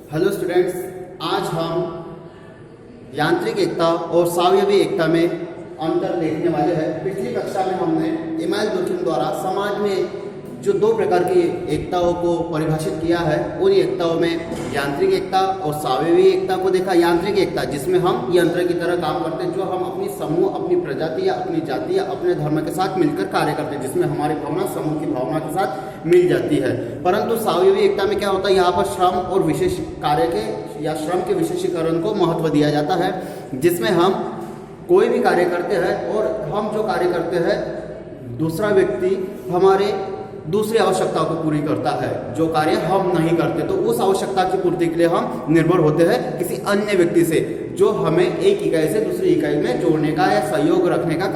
Hello students, आज हम यांत्रिक एकता और सावयवी एकता में अंतर देखने वाले हैं। पिछली कक्षा में हमने इमानुएल डुर्खिम द्वारा समाज में जो दो प्रकार की एकताओं को परिभाषित किया है, उन एकताओं में यांत्रिक एकता और सावयवी एकता को देखा। यांत्रिक एकता जिसमें हम यंत्र की तरह काम करते हैं, जो हम अपनी समूह, अपनी प्रजाति या अपनी जाति या अपने धर्म के साथ मिलकर कार्य करते हैं, जिसमें हमारी भावना समूह की भावना के साथ मिल जाती है। परंतु सावयवी एकता में क्या होता है, यहाँ पर श्रम और विशेष कार्य के या श्रम के विशेषीकरण को महत्व दिया जाता है, जिसमें हम कोई भी कार्य करते हैं और हम जो कार्य करते हैं दूसरा व्यक्ति हमारे दूसरी आवश्यकता को पूरी करता है। जो कार्य हम नहीं करते तो उस आवश्यकता की पूर्ति के लिए हम निर्भर होते हैं किसी अन्य व्यक्ति से, जो हमें एक इकाई से दूसरी इकाई में जोड़ने का या सहयोग रखने का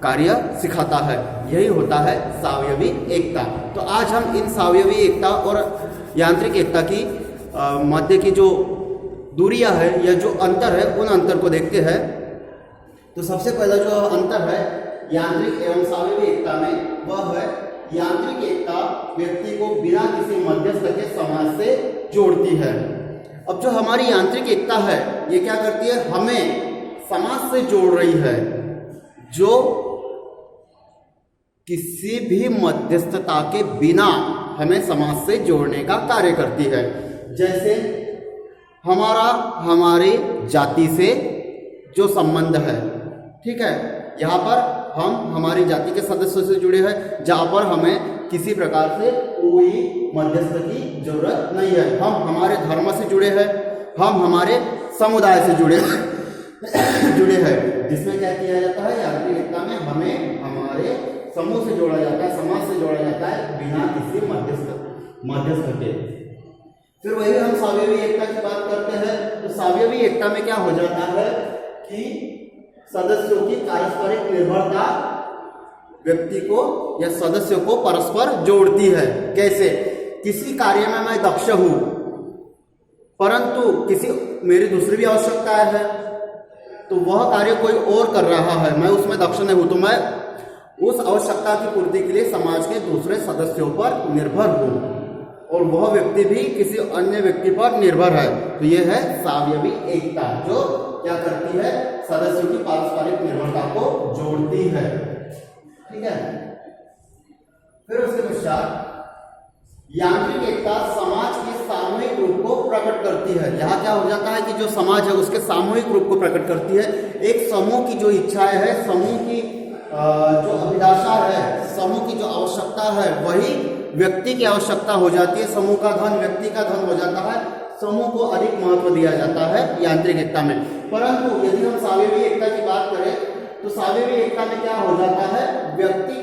कार्य सिखाता है। यही होता है सावयवी एकता। तो आज हम इन सावयवी एकता और यांत्रिक एकता की मध्य की जो दूरियां है या जो अंतर है, उन अंतर को देखते हैं। तो सबसे पहला जो अंतर है यांत्रिक एवं सावयवी एकता में, वह है यांत्रिक एकता व्यक्ति को बिना किसी मध्यस्थ के समाज से जोड़ती है। अब जो हमारी यांत्रिक एकता है, ये क्या करती है, हमें समाज से जोड़ रही है, जो किसी भी मध्यस्थता के बिना हमें समाज से जोड़ने का कार्य करती है। जैसे हमारी जाति से जो संबंध है, ठीक है, यहाँ पर हम हमारी जाति के सदस्यों से जुड़े हैं, जहाँ पर हमें किसी प्रकार से कोई मध्यस्थ की जरूरत नहीं है। हम हमारे धर्म से जुड़े हैं, हम हमारे समुदाय से जुड़े हैं, जिसमें क्या किया जाता है, यांत्रिक एकता में हमें हमारे समूह से जोड़ा जाता है, समाज से जोड़ा जाता है, बिना किसी मध्यस्थ के। फिर वही हम सावयवी एकता की बात करते हैं। तो सावयवी एकता में क्या हो जाता है कि सदस्यों की पारस्परिक निर्भरता व्यक्ति को या सदस्यों को परस्पर जोड़ती है। कैसे? किसी कार्य में मैं दक्ष हूं, परंतु मेरी दूसरी भी आवश्यकताएं है, तो वह कार्य कोई और कर रहा है, मैं उसमें दक्ष नहीं हूं, तो मैं उस आवश्यकता की पूर्ति के लिए समाज के दूसरे सदस्यों पर निर्भर हूं, और वह व्यक्ति भी किसी अन्य व्यक्ति पर निर्भर है। तो यह है सावयवी एकता, जो क्या करती है, सदस्यों की पारस्परिक निर्भरता को जोड़ती है। ठीक है। फिर उसके पश्चात यांत्रिक एकता समाज के सामूहिक रूप को प्रकट करती है। यहाँ क्या हो जाता है कि जो समाज है उसके सामूहिक रूप को प्रकट करती है। एक समूह की जो इच्छाएं है, समूह की जो अभिलाषा है, समूह की जो आवश्यकता है, वही व्यक्ति की आवश्यकता हो जाती है। समूह का धन व्यक्ति का धन हो जाता है, समूह को अधिक महत्व दिया जाता है यांत्रिक एकता में। परंतु यदि हम सावयवी एकता की बात करें, तो सावयवी एकता में क्या हो जाता है, व्यक्ति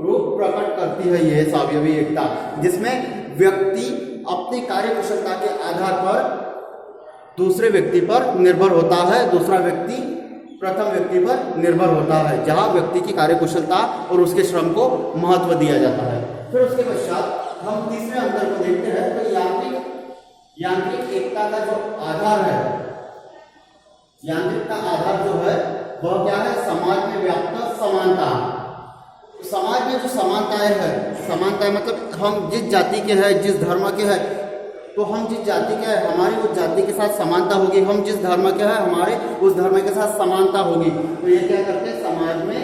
रूप प्रकट करती है यह सावयवी एकता, जिसमें व्यक्ति अपनी कार्यकुशलता के आधार पर दूसरे व्यक्ति पर निर्भर होता है, दूसरा व्यक्ति प्रथम व्यक्ति पर निर्भर होता है, जहां व्यक्ति की कार्यकुशलता और उसके श्रम को महत्व दिया जाता है। फिर उसके पश्चात हम तीसरे अंतर को देखते हैं। तो यांत्रिक एकता का जो आधार है, यांत्रिक का आधार जो है वह क्या है, समाज में व्याप्त समानता। तो समाज में जो समानताएं है, समानताएं मतलब हम जिस जाति के हैं, जिस धर्म के हैं, तो हम जिस जाति के हैं हमारी उस जाति के साथ समानता होगी, हम जिस धर्म के हैं हमारे उस धर्म के साथ समानता होगी। तो ये क्या करते हैं, समाज में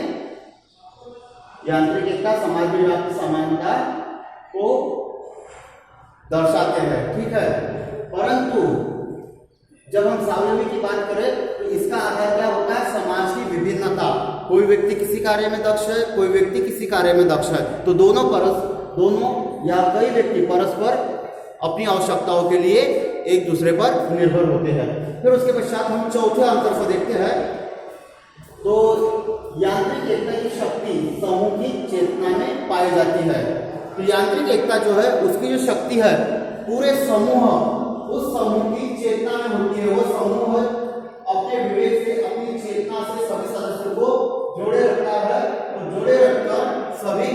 यांत्रिक एकता समाज में व्याप्त समानता को दर्शाते हैं। ठीक है। परंतु जब हम सावयवी की बात करें तो इसका आधार क्या होता है, समाज की विभिन्नता। कोई व्यक्ति किसी कार्य में दक्ष है, कोई व्यक्ति किसी कार्य में दक्ष है, तो दोनों या कई व्यक्ति परस्पर अपनी आवश्यकताओं के लिए एक दूसरे पर निर्भर होते हैं। फिर उसके पश्चात हम चौथे अंतर को देखते हैं। तो यांत्रिक एकता की शक्ति समूह की चेतना में पाई जाती है। तो यांत्रिक एकता जो है उसकी जो शक्ति है, पूरे समूह, उस समूह की चेतना में होती है। वो समूह अपने विवेक से, अपनी चेतना से सभी सदस्यों को जोड़े रखता है, और जोड़े रखकर सभी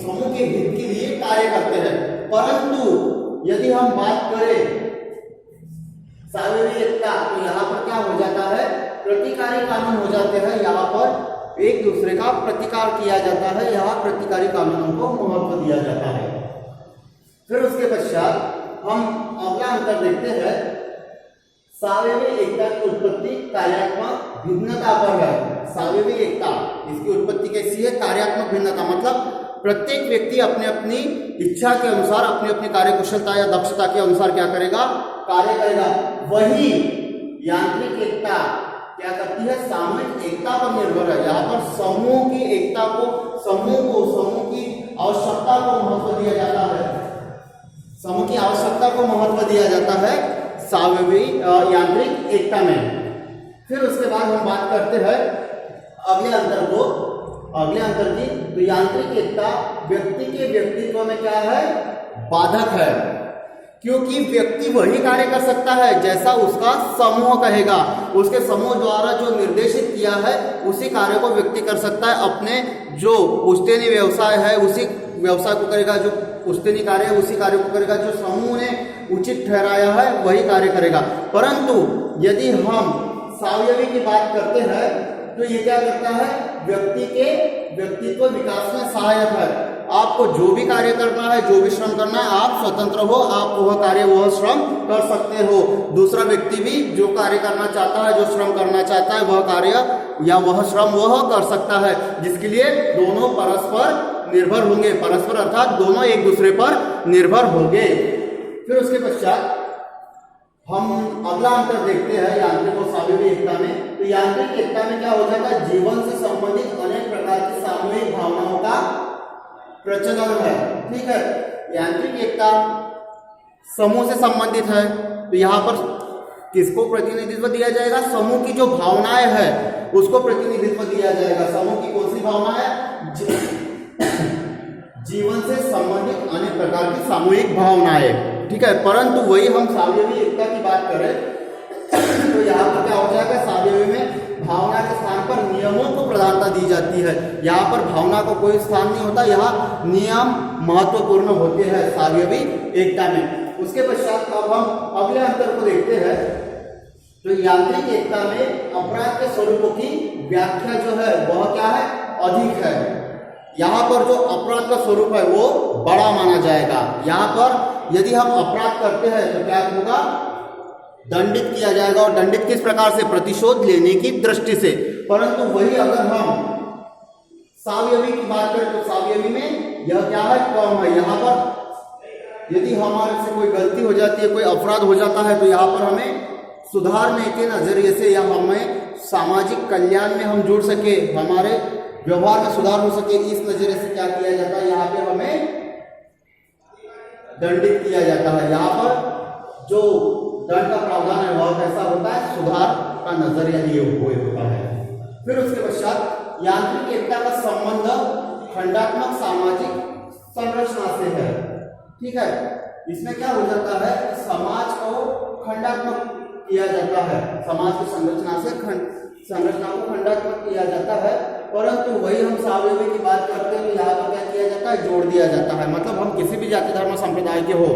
समूह के हित के लिए कार्य करते हैं। परंतु यदि हम बात करें सावयवी एकता, तो यहाँ पर क्या हो जाता है, प्रतिकारी कानून हो जाते हैं। यहाँ पर एक दूसरे का प्रतिकार किया जाता है, यहाँ प्रतिकारी कानूनों को महत्व दिया जाता है। फिर उसके पश्चात हम अगला अंतर देखते हैं। सावयवी एकता की उत्पत्ति कार्यात्मक भिन्नता पर है। सावयवी एकता, इसकी उत्पत्ति कैसी है? कार्यात्मक भिन्नता, मतलब प्रत्येक व्यक्ति अपने अपनी इच्छा के अनुसार, अपनी अपनी कार्य कुशलता या दक्षता के अनुसार क्या करेगा? कार्य करेगा। वही यांत्रिक एकता क्या करती है? सामूहिक एकता पर निर्भर है। यहाँ पर समूह की एकता को, समूह की आवश्यकता को महत्व दिया जाता है। समूह की आवश्यकता को महत्व दिया जाता है सावयवी यांत्रिक एकता में। फिर उसके बाद हम बात करते हैं अगले अंतर की। तो यांत्रिक एकता व्यक्ति के व्यक्तित्व में क्या है? बाधक है, क्योंकि व्यक्ति वही कार्य कर सकता है जैसा उसका समूह कहेगा। उसके समूह द्वारा जो निर्देशित किया है उसी कार्य को व्यक्ति कर सकता है। अपने जो पुश्तैनी व्यवसाय है उसी व्यवसाय को करेगा, जो पुश्तैनी कार्य है उसी कार्य को करेगा, जो समूह ने उचित ठहराया है वही कार्य करेगा। परंतु यदि हम सावयवी की बात करते हैं तो ये क्या करता है? व्यक्ति के व्यक्तित्व विकास में सहायक है। आपको जो भी कार्य करना है, जो भी श्रम करना है, आप स्वतंत्र हो, आप वह कार्य वह श्रम कर सकते हो। दूसरा व्यक्ति भी जो कार्य करना चाहता है, जो श्रम करना चाहता है, वह कार्य या वह श्रम वह कर सकता है, जिसके लिए दोनों परस्पर निर्भर होंगे। परस्पर अर्थात दोनों एक दूसरे पर निर्भर होंगे। फिर उसके पश्चात हम अगला अंतर देखते हैं यांत्रिक और सावयवी एकता में। तो यांत्रिक एकता में क्या हो जाता है? जीवन से संबंधित अनेक प्रकार की सामूहिक भावनाओं का प्रचलन है। ठीक है, यांत्रिक एकता समूह से संबंधित है। तो यहाँ पर किसको प्रतिनिधित्व दिया जाएगा? समूह की जो भावनाएं है उसको प्रतिनिधित्व दिया जाएगा। समूह की कौन सी भावना है? जीवन से संबंधित अनेक प्रकार की सामूहिक भावनाएं। ठीक है, परंतु वही हम सावयवी एकता की बात करें तो यहाँ पर क्या हो जाएगा? सावयवी में भावना के स्थान पर नियमों को प्रधानता दी जाती है। यहाँ पर भावना को कोई स्थान नहीं होता, यहाँ नियम महत्वपूर्ण होते हैं सावयवी एकता में। उसके पश्चात अब हम अगले अंतर को देखते हैं। तो यांत्रिक एकता में अपराध के स्वरूपों की व्याख्या जो है वह क्या है? अधिक है। यहाँ पर जो अपराध का स्वरूप है वो बड़ा माना जाएगा। यहाँ पर यदि हम अपराध करते हैं तो क्या होगा? दंडित किया जाएगा। और दंडित किस प्रकार से? प्रतिशोध लेने की दृष्टि से। परंतु वही अगर हम सावयवी की बात करें तो सावयवी में यह क्या है? कम है। यहाँ पर यदि हमारे से कोई गलती हो जाती है, कोई अपराध हो जाता है, तो यहाँ पर हमें सुधारने के नजरिए से या हमें सामाजिक कल्याण में हम जुड़ सके, हमारे व्यवहार में सुधार हो सके, इस नजरिए से क्या किया जाता है? यहाँ पे हमें दंडित किया जाता है। यहाँ पर जो दंड का प्रावधान है वह कैसा होता है? सुधार का नजरिया लिए हुए होता है। फिर उसके पश्चात यांत्रिक एकता का संबंध खंडात्मक सामाजिक संरचना से है। ठीक है, इसमें क्या हो जाता है? समाज को खंडात्मक किया जाता है। समाज की संरचना को खंडात्मक किया जाता है। परंतु वही हम सावयवी की बात करते हैं तो यहाँ पर क्या किया जाता है? जोड़ दिया जाता है। मतलब हम किसी भी जाति धर्म संप्रदाय के हो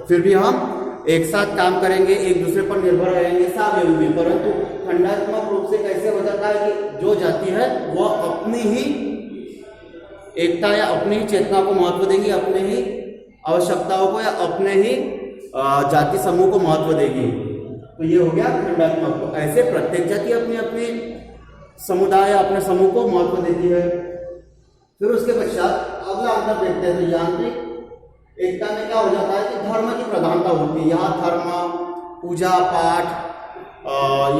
फिर भी हम एक साथ काम करेंगे, एक दूसरे पर निर्भर रहेंगे सावयवी में। परंतु खंडात्मक रूप से कैसे हो जाता है कि जो जाति है वह अपनी ही एकता या अपनी ही चेतना को महत्व देगी, अपने ही आवश्यकताओं को या अपने ही जाति समूह को महत्व देगी। तो ये हो गया खंडात्मक। तो ऐसे प्रत्येक जाति अपने अपने समुदाय अपने समूह को महत्व देती है। फिर उसके पश्चात अगला अंतर देखते हैं। तो यांत्रिक एकता में क्या हो जाता है कि धर्म की प्रधानता होती है। यहाँ धर्म, पूजा पाठ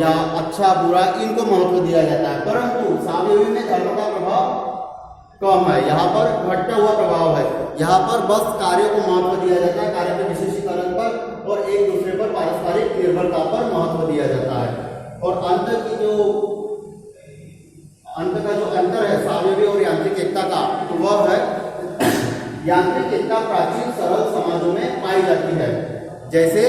या अच्छा बुरा इनको महत्व दिया जाता है। परंतु सावयवी में धर्म का प्रभाव कम है। यहाँ पर घटता हुआ प्रभाव है। यहाँ पर बस कार्य को महत्व दिया जाता है, कार्य के विशेषीकरण पर और एक दूसरे पर पारस्परिक निर्भरता पर महत्व दिया जाता है। और अंत का जो अंतर है सावयवी और यांत्रिक एकता का, तो वह है यांत्रिक एकता प्राचीन सरल समाजों में पाई जाती है। जैसे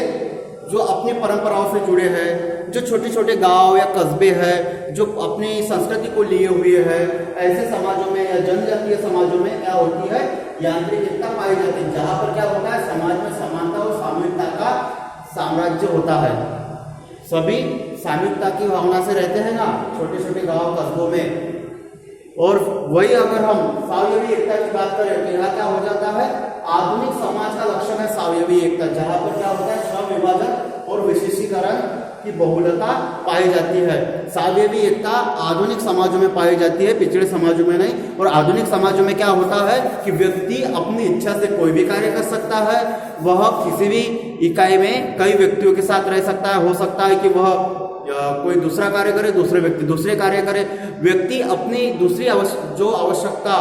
जो अपनी परंपराओं से जुड़े हैं, जो छोटे छोटे गांव या कस्बे हैं, जो अपनी संस्कृति को लिए हुए हैं, ऐसे समाजों में या जनजातीय समाजों में क्या होती है? यांत्रिक एकता पाई जाती है। जहाँ पर क्या होता है? समाज में समानता और सामूहिकता का साम्राज्य होता है। सभी सामूहिकता की भावना से रहते हैं ना छोटे छोटे गांव कस्बों में। और वही अगर हम सावयवी एकता की बात करें तो यहाँ क्या हो जाता है? आधुनिक समाज का लक्षण है सावयवी एकता, जहां पर क्या होता है श्रम विभाजन और विशेषीकरण की बहुलता पाई जाती है। सावयवी एकता आधुनिक समाजों में पाई जाती है, पिछड़े समाजों में नहीं। और आधुनिक समाजों में क्या होता है कि व्यक्ति अपनी इच्छा से कोई भी कार्य कर सकता है, वह किसी भी इकाई में कई व्यक्तियों के साथ रह सकता है। हो सकता है कि वह कोई दूसरा कार्य करे, दूसरे व्यक्ति दूसरे कार्य करे। व्यक्ति अपनी दूसरी जो आवश्यकता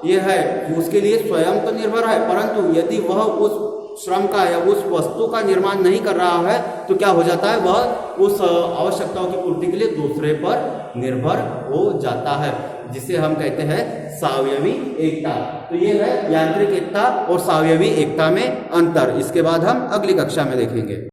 ये है उसके लिए स्वयं तो निर्भर है, परंतु यदि वह उस श्रम का या उस वस्तु का निर्माण नहीं कर रहा है तो क्या हो जाता है, वह उस आवश्यकताओं की पूर्ति के लिए दूसरे पर निर्भर हो जाता है, जिसे हम कहते हैं सावयवी एकता। तो ये है यांत्रिक एकता और सावयवी एकता में अंतर। इसके बाद हम अगली कक्षा में देखेंगे।